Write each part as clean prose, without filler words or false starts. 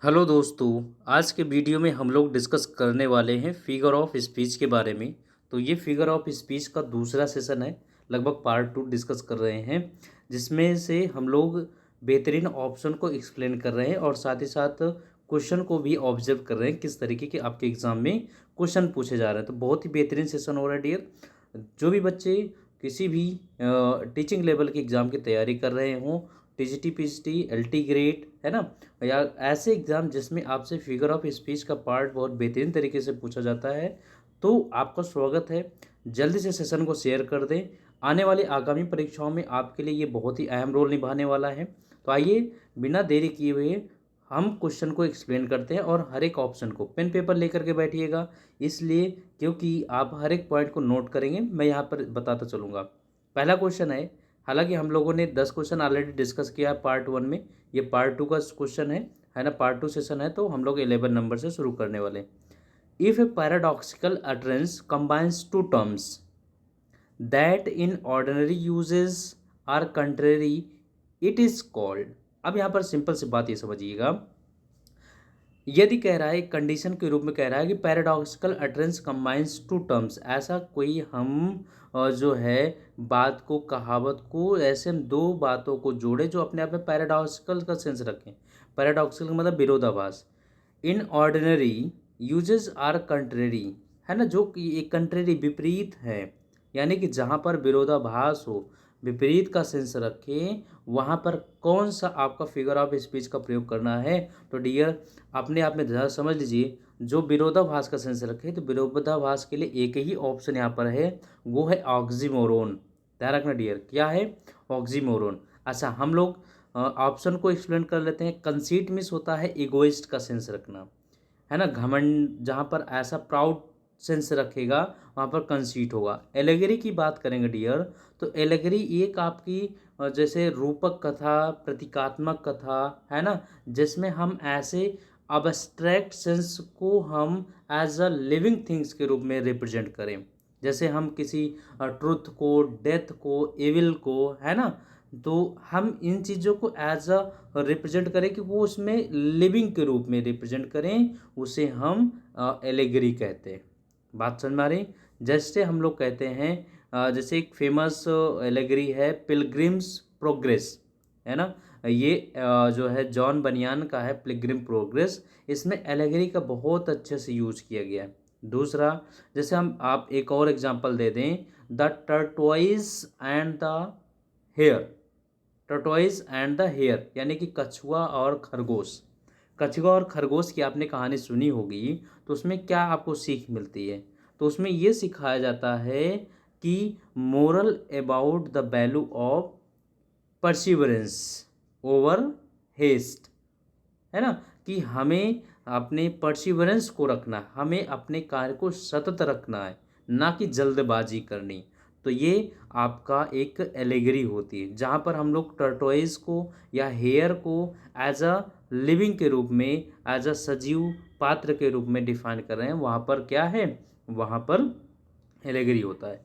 Hello दोस्तों। आज के वीडियो में हम लोग डिस्कस करने वाले हैं फिगर ऑफ स्पीच के बारे में। तो ये फिगर ऑफ स्पीच का दूसरा सेशन है, लगभग पार्ट 2 डिस्कस कर रहे हैं, जिसमें से हम लोग बेहतरीन ऑप्शन को एक्सप्लेन कर रहे हैं और साथ ही साथ क्वेश्चन को भी ऑब्जर्व कर रहे हैं किस तरीके के आपके एग्ज़ाम में क्वेश्चन पूछे जा रहे हैं। तो बहुत ही बेहतरीन सेशन हो रहा है डियर। जो भी बच्चे किसी भी टीचिंग लेवल के एग्ज़ाम की तैयारी कर रहे हों, टीजीटी पीजीटी एलटी ग्रेड है ना, या ऐसे एग्ज़ाम जिसमें आपसे फिगर ऑफ स्पीच का पार्ट बहुत बेहतरीन तरीके से पूछा जाता है, तो आपका स्वागत है। जल्दी से सेशन को शेयर कर दें। आने वाली आगामी परीक्षाओं में आपके लिए ये बहुत ही अहम रोल निभाने वाला है। तो आइए बिना देरी किए हुए हम क्वेश्चन को एक्सप्लेन करते हैं और हर एक ऑप्शन को पेन पेपर लेकर के बैठिएगा, इसलिए क्योंकि आप हर एक पॉइंट को नोट करेंगे, मैं यहाँ पर बताता चलूँगा। पहला क्वेश्चन है, हालांकि हम लोगों ने 10 क्वेश्चन ऑलरेडी डिस्कस किया है पार्ट 1 में, ये पार्ट 2 का क्वेश्चन है ना, पार्ट 2 सेशन है, तो हम लोग 11 नंबर से शुरू करने वाले। If a paradoxical utterance combines two terms that in ordinary usages are contrary, it is called. अब यहाँ पर सिंपल सी बात ये समझिएगा, यदि कह रहा है कंडीशन के रूप में कह रहा है कि paradoxical utterance combines two terms, ऐसा कोई हम जो है बात को, कहावत को, ऐसे हम दो बातों को जोड़े जो अपने आप में पैराडॉक्सिकल का सेंस रखें। पैराडॉक्सिकल का मतलब विरोधाभास। In ordinary usages are contrary, है ना, जो कि एक कंट्रेरी विपरीत है, यानी कि जहाँ पर विरोधाभास हो, विपरीत का सेंस रखें, वहाँ पर कौन सा आपका फिगर ऑफ स्पीच का प्रयोग करना है। तो डियर अपने आप में ज़रा समझ लीजिए, जो विरोधाभास का सेंस रखे, तो विरोधाभास के लिए एक ही ऑप्शन यहाँ पर है, वो है ऑक्सीमोरोन। ध्यान रखना डियर, क्या है? ऑक्सीमोरोन। अच्छा, हम लोग ऑप्शन को एक्सप्लेन कर लेते हैं। कंसीट मिस होता है इगोइस्ट का सेंस रखना, है ना, घमंड, जहाँ पर ऐसा प्राउड सेंस रखेगा वहाँ पर कंसीट होगा। एलेगरी की बात करेंगे डियर, तो एलेगरी एक आपकी जैसे रूपक कथा, प्रतीकात्मक कथा, है ना, जिसमें हम ऐसे अबस्ट्रैक्ट सेंस को हम एज अ लिविंग थिंग्स के रूप में रिप्रेजेंट करें। जैसे हम किसी ट्रुथ को, डेथ को, एविल को, है ना, तो हम इन चीज़ों को एज अ रिप्रेजेंट करें कि वो उसमें लिविंग के रूप में रिप्रेजेंट करें, उसे हम एलेगरी कहते हैं। बात समझ में आ रही? जैसे हम लोग कहते हैं जैसे एक फेमस एलेगरी है पिलग्रिम्स प्रोग्रेस, है ना, ये जो है जॉन बनियान का है पिलग्रिम प्रोग्रेस, इसमें एलेगरी का बहुत अच्छे से यूज किया गया है। दूसरा, जैसे हम आप एक और एग्जांपल दे दें, the tortoise and the hare. Tortoise and the hare यानी कि कछुआ और खरगोश। कछुआ और खरगोश की आपने कहानी सुनी होगी, तो उसमें क्या आपको सीख मिलती है? तो उसमें ये सिखाया जाता है कि moral about the value of perseverance over haste, है ना, कि हमें अपने परसिवरेंस को रखना, हमें अपने कार्य को सतत रखना है, ना कि जल्दबाजी करनी। तो ये आपका एक एलेगरी होती है, जहाँ पर हम लोग टर्टोइज को या हेयर को एज अ लिविंग के रूप में, एज अ सजीव पात्र के रूप में डिफाइन कर रहे हैं, वहाँ पर क्या है, वहाँ पर एलेगरी होता है।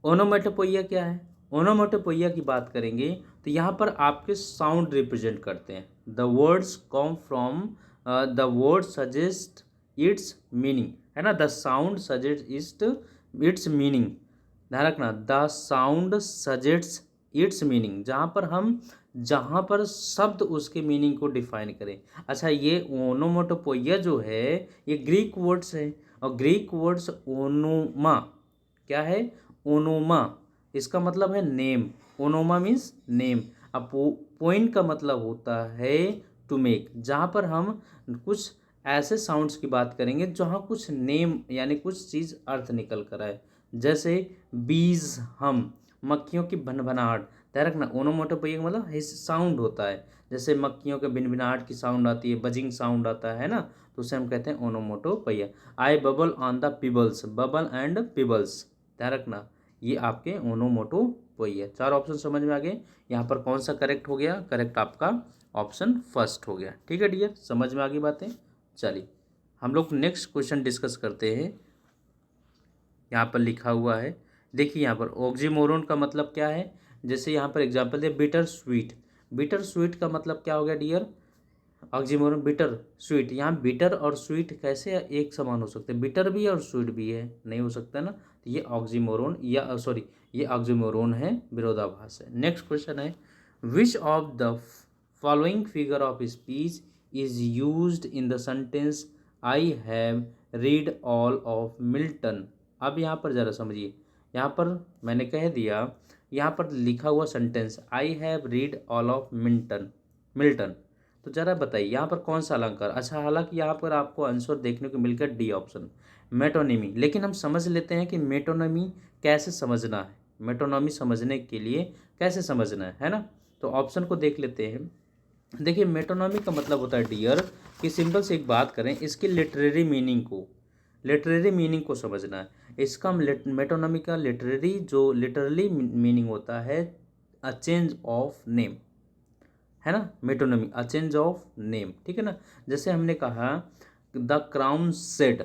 ओनोमेटोपोइया क्या है? ओनोमेटोपोइया की बात करेंगे तो यहाँ पर आपके साउंड रिप्रेजेंट करते हैं। The words come from the word suggest it's meaning, है ना, the sound suggest it's meaning. ध्यान रखना, द साउंड सजेट्स इट्स मीनिंग, जहाँ पर शब्द उसके मीनिंग को डिफाइन करें। अच्छा, ये ओनोमेटोपोइया जो है ये ग्रीक वर्ड्स है, और ग्रीक वर्ड्स ओनोमा क्या है? ओनोमा, इसका मतलब है नेम। Onoma means name. अब पोइंट का मतलब होता है टू मेक, जहाँ पर हम कुछ ऐसे साउंड्स की बात करेंगे जहाँ कुछ नेम यानी कुछ चीज़ अर्थ निकल कर आए। जैसे बीज हम, मक्खियों की भनभनाहट। ध्यान रखना, ओनोमेटोपोइया का मतलब साउंड होता है, जैसे मक्खियों के भिनभिनाहट की साउंड आती है, बजिंग साउंड आता है ना, तो उसे हम कहते हैं onomatopoeia. I bubble on the pebbles, bubble and pebbles. ध्यान रखना, ये आपके ओनोमोटोपोइया। 4 ऑप्शन समझ में आ गए। यहाँ पर कौन सा करेक्ट हो गया? करेक्ट आपका ऑप्शन फर्स्ट हो गया। ठीक है डियर, समझ में आ गई बातें। चलिए हम लोग नेक्स्ट क्वेश्चन डिस्कस करते हैं। यहाँ पर लिखा हुआ है, देखिए यहाँ पर ऑक्सीमोरोन का मतलब क्या है। जैसे यहाँ पर एग्जाम्पल दे, बिटर स्वीट। बिटर स्वीट का मतलब क्या हो गया डियर? ऑक्सीमोरन बिटर स्वीट, यहाँ बिटर और स्वीट कैसे एक समान हो सकते हैं? बिटर भी और स्वीट भी है, नहीं हो सकता ना। तो ये ऑक्सीमोरन या सॉरी ये ऑक्सीमोरन है, विरोधाभास है। नेक्स्ट क्वेश्चन है, which of the following figure of speech is used in the sentence I have read all of Milton. अब यहाँ पर ज़रा समझिए, यहाँ पर मैंने कह दिया, यहाँ पर लिखा हुआ sentence I have read all of Milton, Milton. तो जरा बताइए यहाँ पर कौन सा अलंकार? अच्छा, हालांकि यहाँ पर आपको आंसर देखने को मिल गया डी ऑप्शन, मेटोनिमी। लेकिन हम समझ लेते हैं कि मेटोनिमी कैसे समझना है, मेटोनॉमी समझने के लिए कैसे समझना है ना। तो ऑप्शन को देख लेते हैं। देखिए, मेटोनॉमी का मतलब होता है डियर कि सिंपल से एक बात करें, इसकी लिटरेरी मीनिंग को, लिटरेरी मीनिंग को समझना है। इसका मेटोनॉमी का लिटरली मीनिंग होता है अ चेंज ऑफ नेम, है ना। मेटोनॉमी अ चेंज ऑफ नेम, ठीक है ना। जैसे हमने कहा the crown said,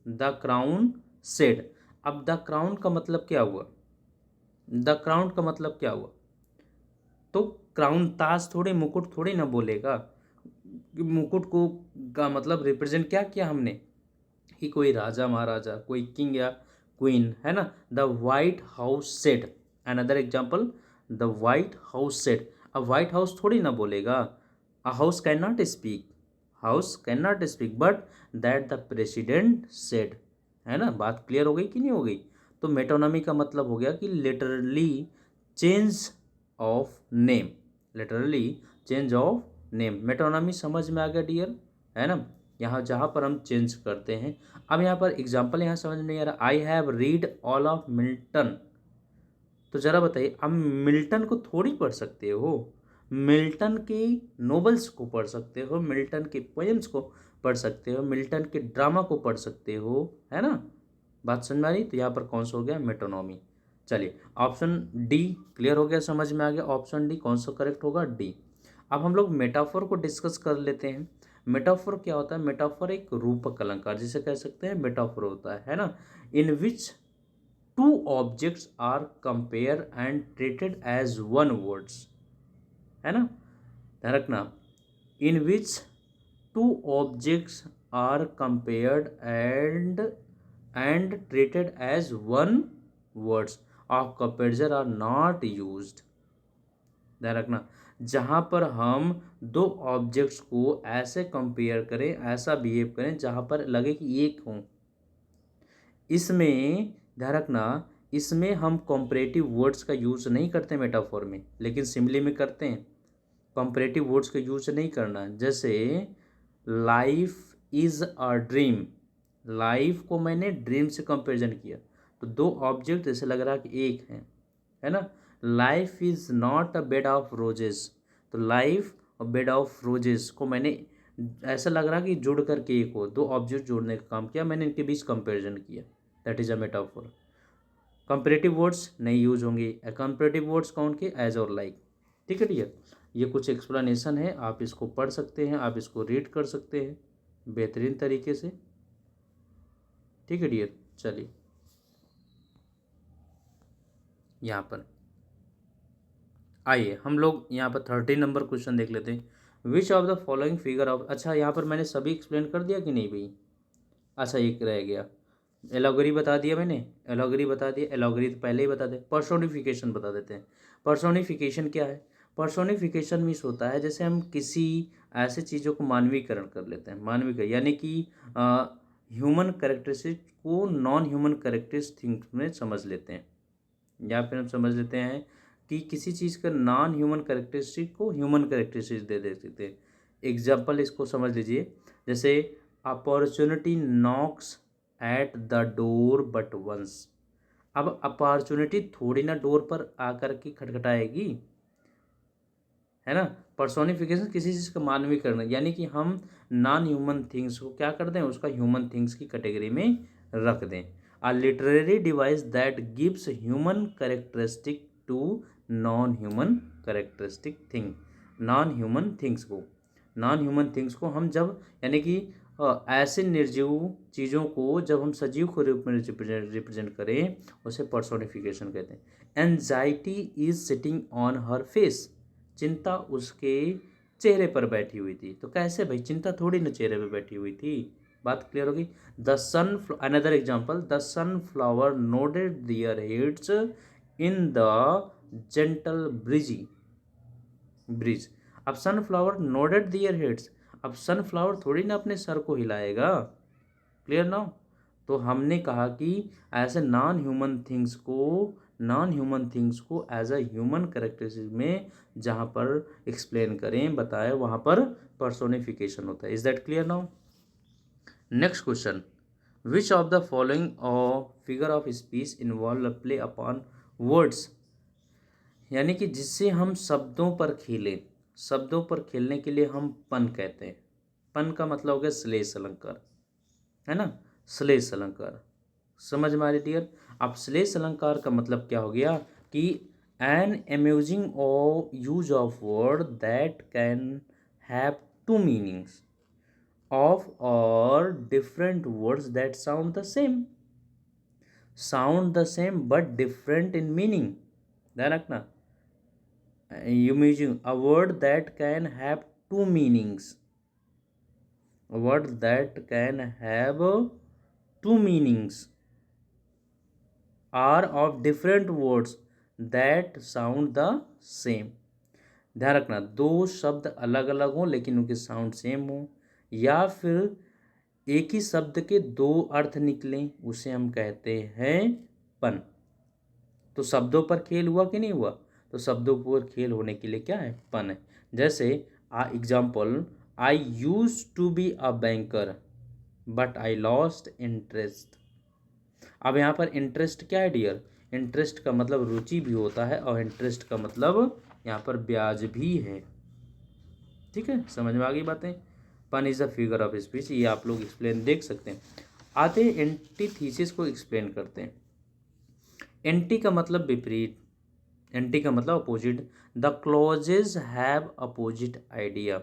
the crown said. अब द क्राउन का मतलब क्या हुआ? द क्राउन का मतलब क्या हुआ? तो क्राउन, ताज थोड़े, मुकुट थोड़ी ना बोलेगा। मुकुट को का मतलब रिप्रेजेंट क्या किया हमने कि कोई राजा महाराजा, कोई किंग या क्वीन, है ना। The white house said, another example, the white house said. अब वाइट हाउस थोड़ी ना बोलेगा, a house can not speak, house can not speak but that the president said, है ना। बात क्लियर हो गई कि नहीं हो गई? तो मेटोनॉमी का मतलब हो गया कि literally change of name, literally change of name. Metonymy समझ में आ गया डियर, है ना। यहाँ जहाँ पर हम चेंज करते हैं। अब यहाँ पर एग्जाम्पल यहाँ समझ में नहीं आ रहा, I have read all of Milton. तो ज़रा बताइए, अब मिल्टन को थोड़ी पढ़ सकते हो, मिल्टन के नोवेल्स को पढ़ सकते हो, मिल्टन के पोएम्स को पढ़ सकते हो, मिल्टन के ड्रामा को पढ़ सकते हो, है ना। बात समझ में आ रही? तो यहाँ पर कौन सा हो गया? मेटोनॉमी। चलिए, ऑप्शन डी क्लियर हो गया, समझ में आ गया। ऑप्शन डी कौन सा करेक्ट होगा? डी। अब हम लोग मेटाफोर को डिस्कस कर लेते हैं। मेटाफोर क्या होता है? मेटाफोर एक रूपक अलंकार जिसे कह सकते हैं मेटाफोर होता है ना। In which two objects are compare and treated as one words, है ना। ध्यान रखना, in which two objects are compared and treated as one words of comparison are not used. ध्यान रखना, जहाँ पर हम दो ऑब्जेक्ट्स को ऐसे कंपेयर करें, ऐसा बिहेव करें जहाँ पर लगे कि एक हों, इसमें ध्यान रखना, इसमें हम कॉम्परेटिव वर्ड्स का यूज़ नहीं करते मेटाफोर में, लेकिन सिमिली में करते हैं। कॉम्परेटिव वर्ड्स का यूज़ नहीं करना। जैसे life is a dream, life को मैंने ड्रीम से कंपेरिजन किया, तो दो ऑब्जेक्ट जैसे लग रहा है कि एक है ना। Life is not a bed of roses, तो लाइफ और बेड ऑफ रोजेस को मैंने ऐसा लग रहा कि जुड़ करके एक हो, दो ऑब्जेक्ट जोड़ने का काम किया मैंने, इनके बीच कंपेरिजन किया, that is a metaphor. Comparative words नहीं यूज होंगे, कंपेरेटिव वर्ड्स कौन के? एज और लाइक, ठीक है डियर। ये कुछ एक्सप्लेनेशन है, आप इसको पढ़ सकते हैं, आप इसको रीड कर सकते हैं बेहतरीन तरीके से, ठीक है डियर। चलिए यहाँ पर आइए हम लोग यहाँ पर 13 नंबर क्वेश्चन देख लेते हैं। विच of the following figure of, अच्छा यहाँ पर मैंने सभी एक्सप्लेन कर दिया कि नहीं भाई? अच्छा, एक रह गया, एलॉगरी बता दिया मैंने, एलॉगरी बता दिया, एलॉगरी तो पहले ही बता दे। पर्सोनिफिकेशन बता देते हैं। पर्सोनिफिकेशन क्या है? पर्सोनिफिकेशन मीन्स होता है जैसे हम किसी ऐसे चीज़ों को मानवीकरण कर लेते हैं, मानवीकरण यानी कि ह्यूमन करेक्टरिस्टिक को नॉन ह्यूमन करेक्टरिस्टिक में समझ लेते हैं, या फिर हम समझ लेते हैं कि किसी चीज़ का नॉन ह्यूमन करेक्टरिस्टिक को ह्यूमन करेक्टरिस्टिक दे देते हैं। एग्जाम्पल इसको समझ लीजिए, जैसे opportunity knocks at the door but once. अब अपॉर्चुनिटी थोड़ी ना डोर पर आकर के खटखटाएगी, है ना। पर्सोनिफिकेशन किसी चीज़ का मानवीकरण, यानी कि हम नॉन ह्यूमन थिंग्स को क्या कर दें, उसका ह्यूमन थिंग्स की कैटेगरी में रख दें। A literary device that gives human characteristic to non human characteristic thing. Non human things को, नॉन ह्यूमन थिंग्स को हम जब, यानी कि ऐसे निर्जीव चीज़ों को जब हम सजीव को रूप में रिप्रेजेंट करें, उसे पर्सोनिफिकेशन कहते हैं। Anxiety is sitting on her face, चिंता उसके चेहरे पर बैठी हुई थी। तो कैसे भाई, चिंता थोड़ी ना चेहरे पे बैठी हुई थी। बात क्लियर होगी। The sun, another example, the sunflower nodded their heads in the gentle breeze. अब सनफ्लावर नोडेड दियर हेड्स, अब सनफ्लावर थोड़ी ना अपने सर को हिलाएगा। Clear now. तो हमने कहा कि ऐसे नॉन ह्यूमन थिंग्स को एज अ ह्यूमन करेक्टरिस्टिक में जहाँ पर एक्सप्लेन करें, बताएं, वहाँ पर पर्सोनिफिकेशन होता है। Is that clear now? Next question, which of the following figure of speech involve play upon words, यानी कि जिससे हम शब्दों पर खेलें। शब्दों पर खेलने के लिए हम पन कहते हैं। पन का मतलब हो गया श्लेष अलंकार, है ना, श्लेष अलंकार। समझ में आ रही डियर? अब श्लेष अलंकार का मतलब क्या हो गया कि an amusing or use of word that can have two meanings of or different words that sound the same but different in meaning. ध्यान रखना, amusing, a word that can have two meanings, a word that can have two meanings are of different words that sound the same। ध्यान रखना, दो शब्द अलग अलग हों लेकिन उनके साउंड सेम हो, या फिर एक ही शब्द के दो अर्थ निकलें, उसे हम कहते हैं पन। तो शब्दों पर खेल हुआ कि नहीं हुआ? तो शब्दों पर खेल होने के लिए क्या है? पन है। जैसे example, I used to be a banker but I lost interest. अब यहाँ पर इंटरेस्ट क्या है डियर? इंटरेस्ट का मतलब रुचि भी होता है और इंटरेस्ट का मतलब यहाँ पर ब्याज भी है। ठीक है, समझ में आ गई बातें? पन is a figure of speech, ये आप लोग एक्सप्लेन देख सकते हैं। आते हैं एंटीथीसिस को एक्सप्लेन करते हैं। एंटी का मतलब विपरीत, एंटी का मतलब opposite. The clauses have opposite idea,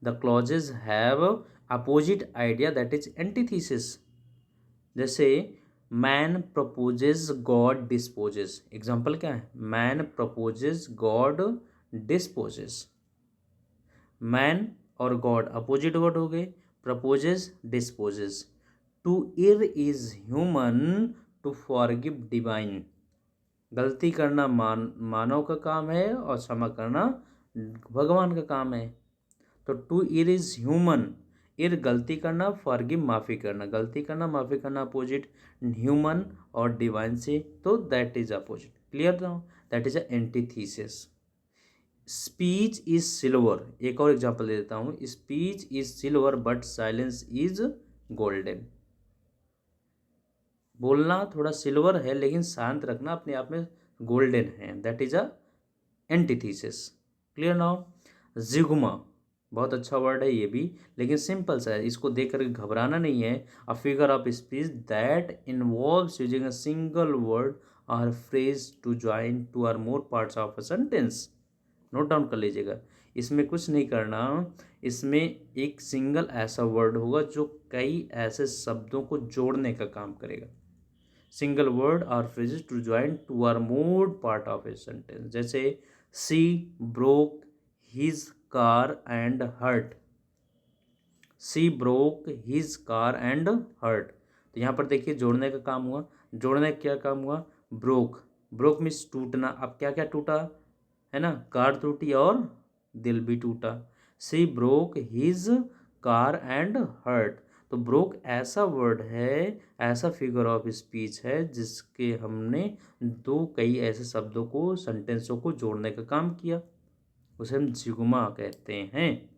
the clauses have opposite idea, that is antithesis. जैसे man proposes God disposes, example क्या है? Man proposes God disposes. Man और गॉड अपोजिट वर्ड हो गए, proposes disposes. To err is human, to forgive divine. गलती करना मानव का काम है और क्षमा करना भगवान का काम है। तो टू इर इज ह्यूमन, इर गलती करना, फॉरगिव माफ़ी करना, गलती करना माफ़ी करना अपोजिट, ह्यूमन और डिवाइन से, तो that is opposite. Clear now? That is a antithesis. Speech is silver, एक और एग्जांपल दे देता हूँ। Speech is silver but silence is golden. बोलना थोड़ा सिल्वर है लेकिन शांत रखना अपने आप में गोल्डन है, that is a antithesis. Clear now? Zeugma, बहुत अच्छा वर्ड है ये भी, लेकिन सिंपल सा है, इसको देख कर घबराना नहीं है। A figure of speech that involves using a single word or phrase to join two or more parts of a sentence. Note down कर लीजिएगा, इसमें कुछ नहीं करना। इसमें एक सिंगल ऐसा वर्ड होगा जो कई ऐसे शब्दों को जोड़ने का काम करेगा। Single word or phrases to join two or more part of a sentence. जैसे she broke his car and heart, she broke his car and heart. तो यहाँ पर देखिए जोड़ने का काम हुआ। जोड़ने का क्या काम हुआ? ब्रोक, ब्रोक मीन्स टूटना। अब क्या क्या टूटा है ना? कार टूटी और दिल भी टूटा। She broke his car and heart. तो ब्रोक ऐसा वर्ड है, ऐसा फिगर ऑफ स्पीच है जिसके हमने दो कई ऐसे शब्दों को, सेंटेंसों को जोड़ने का काम किया, उसे हम जिग्मा कहते हैं।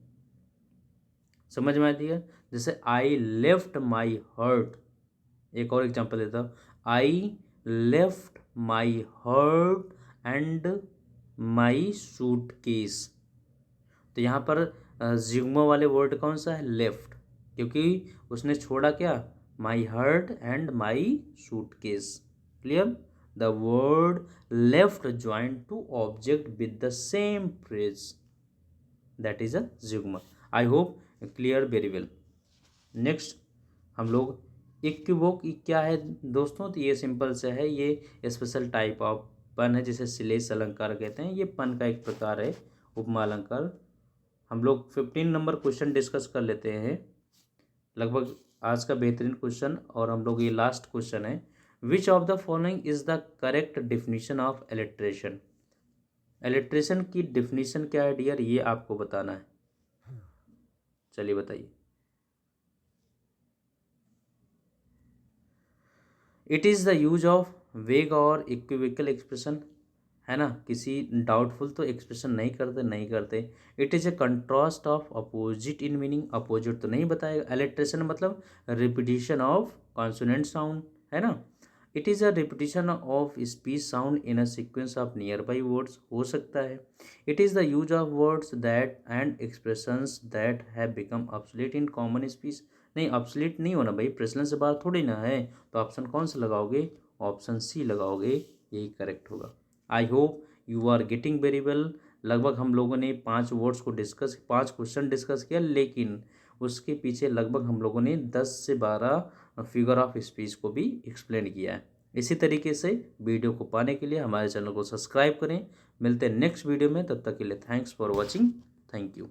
समझ में आती है? जैसे आई लेफ्ट माई हर्ट, एक और एग्जांपल देता हूँ। I left my heart and my suitcase. तो यहाँ पर जिग्मा वाले वर्ड कौन सा है? लेफ्ट, क्योंकि उसने छोड़ा क्या? My heart and my suitcase. Clear? The word left join two object with the same phrase, that is a zeugma. I hope clear very well. Next हम लोग इक्विवोक क्या है दोस्तों? तो ये सिंपल से है, ये स्पेशल टाइप ऑफ पन है जिसे श्लेष अलंकार कहते हैं। ये पन का एक प्रकार है उपमा अलंकार। हम लोग 15 नंबर क्वेश्चन डिस्कस कर लेते हैं, लगभग आज का बेहतरीन क्वेश्चन, और हम लोग ये लास्ट क्वेश्चन है। Which of the following is the correct definition of alliteration. Alliteration की डिफिनीशन क्या है डियर, ये आपको बताना है। चलिए बताइए। It is the use of वेग और इक्विवोकल एक्सप्रेशन, है ना, किसी डाउटफुल तो एक्सप्रेशन नहीं करते। It is a contrast of opposite in meaning, opposite तो नहीं बताएगा। इलेक्ट्रेशन मतलब रिपीटिशन ऑफ कॉन्सोनेंट साउंड, है ना। It is a repetition of speech sound in a sequence of near by words, हो सकता है। It is the use of words that and expressions that have become obsolete in common speech. नहीं, obsolete नहीं होना भाई, प्रचलन से बात थोड़ी ना है। तो ऑप्शन कौन सा लगाओगे, ऑप्शन सी लगाओगे, यही करेक्ट होगा। I hope you are getting very well. लगभग हम लोगों ने 5 वर्ड्स को डिस्कस, 5 क्वेश्चन डिस्कस किया, लेकिन उसके पीछे लगभग हम लोगों ने 10 से 12 फिगर ऑफ स्पीच को भी एक्सप्लेन किया है। इसी तरीके से वीडियो को पाने के लिए हमारे चैनल को सब्सक्राइब करें। मिलते हैं नेक्स्ट वीडियो में, तब तक के लिए thanks for watching. Thank you.